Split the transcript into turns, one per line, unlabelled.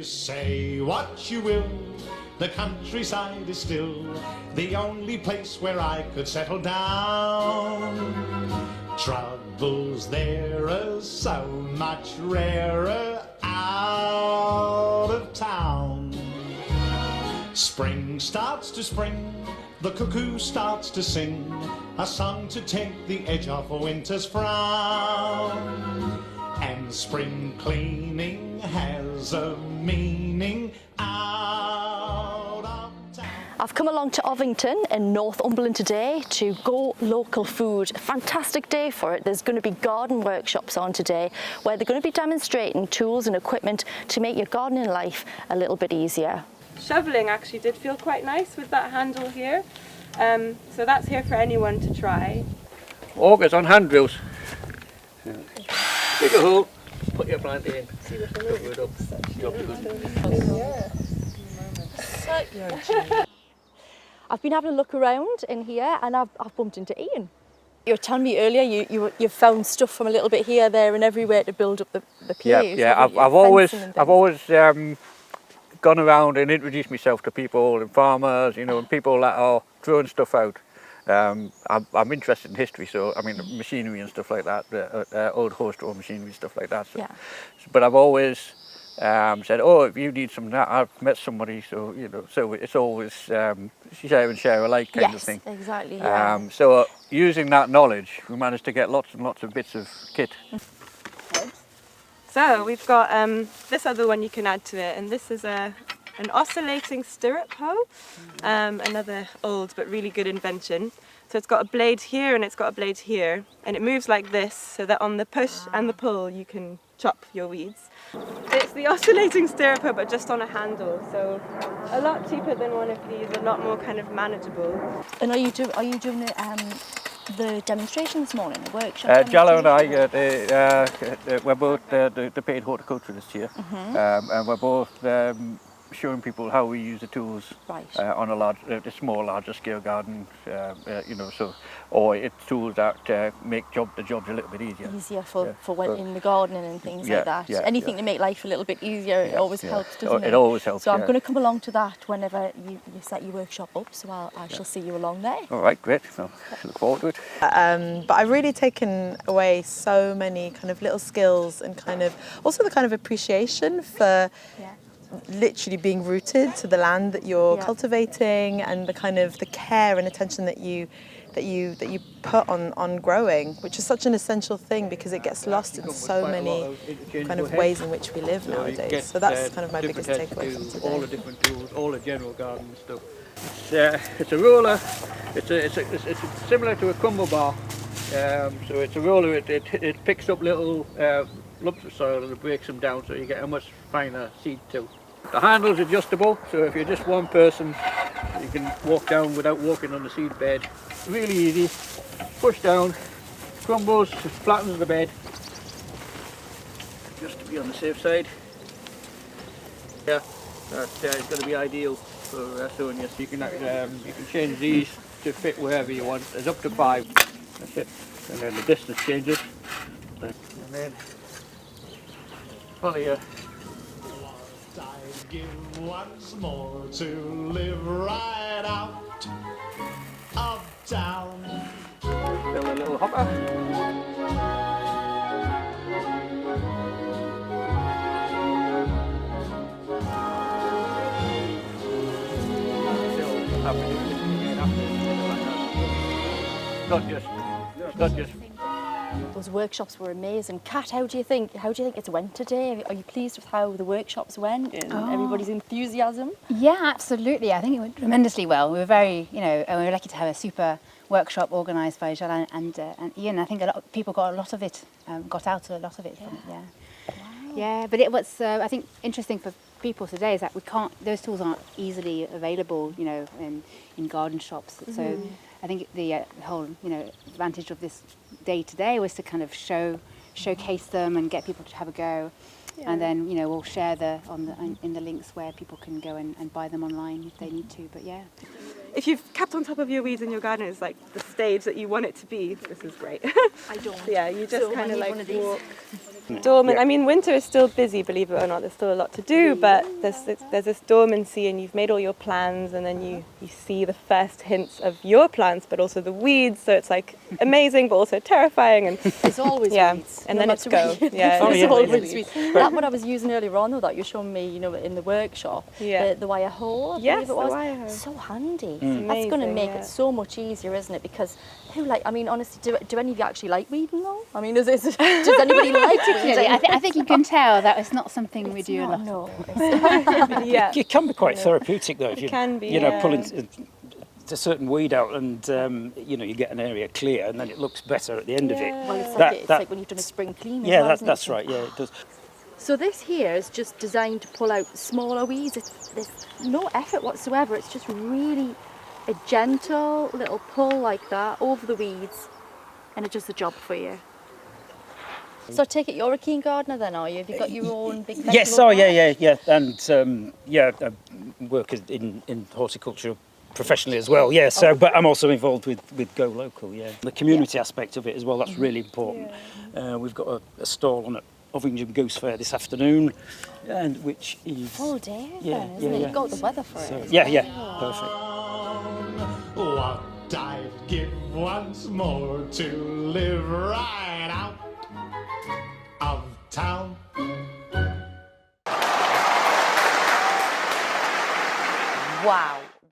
Say what you will, the countryside is still the only place where I could settle down. Troubles there are so much rarer out of town. Spring starts to spring, the cuckoo starts to sing, a song to take the edge off a winter's frown. And spring cleaning has a meaning out of town.
I've come along to Ovington in Northumberland today to go local food. A fantastic day for it. There's going to be garden workshops on today where they're going to be demonstrating tools and equipment to make your gardening life a little bit easier.
Shoveling actually did feel quite nice with that handle here. So that's here for anyone to try.
Augers on hand drills. Dig a hole, put your plant in, cover it up, drop it.
I've been having a look around in here and I've bumped into Ian. You were telling me earlier you've found stuff from a little bit here, there and everywhere to build up the PAs.
Yeah. I've always gone around and introduced myself to people and farmers, you know, and people that are throwing stuff out. I'm interested in history, so I mean machinery and stuff like that, old horse-drawn machinery, stuff like that. So, but I've always said, oh, if you need some of that, I've met somebody, so you know, so it's always share and share alike kind of thing.
Yes, exactly. Yeah.
So using that knowledge, we managed to get lots and lots of bits of kit.
So we've got this other one you can add to it, and this is an oscillating stirrup hoe, another old but really good invention. So it's got a blade here and it's got a blade here, and it moves like this so that on the push and the pull you can chop your weeds. It's the oscillating stirrup hoe but just on a handle, so a lot cheaper than one of these, a lot more kind of manageable.
And are you doing the demonstration this morning, the workshop?
Jallo and I, we're both the paid horticulturists here, and we're both showing people how we use the tools on a larger scale garden, you know, so, or it's tools that make the jobs a little bit easier.
Easier for when in the gardening and things like that. Anything to make life a little bit easier, it always helps, doesn't it?
It always helps.
So I'm going to come along to that whenever you set your workshop up, so I shall see you along there.
All right, great. So look forward to it.
But I've really taken away so many kind of little skills and kind of also the kind of appreciation for literally being rooted to the land that you're cultivating, and the kind of the care and attention that you put on growing, which is such an essential thing because it gets lost in so many kind of ways in which we live nowadays. So that's kind of my biggest takeaway from today.
All the different tools, all the general garden stuff. It's a roller. It's similar to a crumble bar. So it's a roller. It picks up little lumps of soil and it breaks them down, so you get a much finer seed too. The handle's adjustable, so if you're just one person, you can walk down without walking on the seed bed. Really easy. Push down, crumbles, flattens the bed, just to be on the safe side. Yeah, that's going to be ideal for sowing your seed. You can change these to fit wherever you want. There's up to 5. That's it. And then the distance changes. And then follow your.
I'd give once more to live right out of town.
Build a little hopper. Not just.
Those workshops were amazing. Kat, how do you think it's went today? Are you pleased with how the workshops went and everybody's enthusiasm?
Yeah, absolutely. I think it went tremendously well. We were very, we were lucky to have a super workshop organised by Jala and Ian. I think a lot of people got a lot of it, got out a lot of it from it. Yeah.
Wow.
Yeah, but it was I think interesting for people today is that those tools aren't easily available, in garden shops. Mm-hmm. So I think the whole, advantage of this day today was to kind of showcase them and get people to have a go. Yeah. And then, we'll share in the links where people can go and buy them online if they need to. But yeah.
If you've kept on top of your weeds in your garden, it's like the stage that you want it to be. This is great.
I don't.
Yeah, you just kind of like walk. dormant.
Yeah.
I mean, winter is still busy, believe it or not. There's still a lot to do, but there's this dormancy, and you've made all your plans, and then you see the first hints of your plants, but also the weeds. So it's like amazing, but also terrifying. And
It's always
yeah,
weeds.
and
no
then it's
matter
go.
what.
Yeah,
Oh,
It's
yeah.
always weeds. That what I was using earlier on, though, that you showed me, you know, in the workshop.
Yeah.
The wire hoe. I
Yes,
believe it
the
was.
wire hoe.
So handy.
Mm.
That's going to
Amazing,
make
yeah.
it so much easier, isn't it? Because I mean, honestly, do any of you actually like weeding though? I mean, does anybody like weeding?
Yeah, I think you can tell that it's not something we
It's
do a
not,
lot.
no.
yeah.
It can be quite therapeutic though, if you
can be,
you know,
yeah.
pulling a certain weed out, and you know, you get an area clear, and then it looks better at the end of it.
Well, it's
That-
like, it's
that-
like when you've done a spring clean. as
Yeah,
well, isn't it?
that's right. Yeah, it does.
So this here is just designed to pull out smaller weeds. There's no effort whatsoever. It's just really a gentle little pull like that over the weeds, and it does the job for you. So I take it you're a keen gardener then, are you? Have you got your own big vegetable
Yes. Oh,
patch?
yeah, and yeah, I work in horticulture professionally as well. Yeah. So, but I'm also involved with Go Local. Yeah, the community aspect of it as well. That's really important. We've got a stall on at Ovington Goose Fair this afternoon, and which is
Full day,
Yeah,
then, isn't
yeah,
it?
yeah.
You've got the weather for
So,
it.
yeah, perfect.
What I'd give once more to live right out of town.
Wow.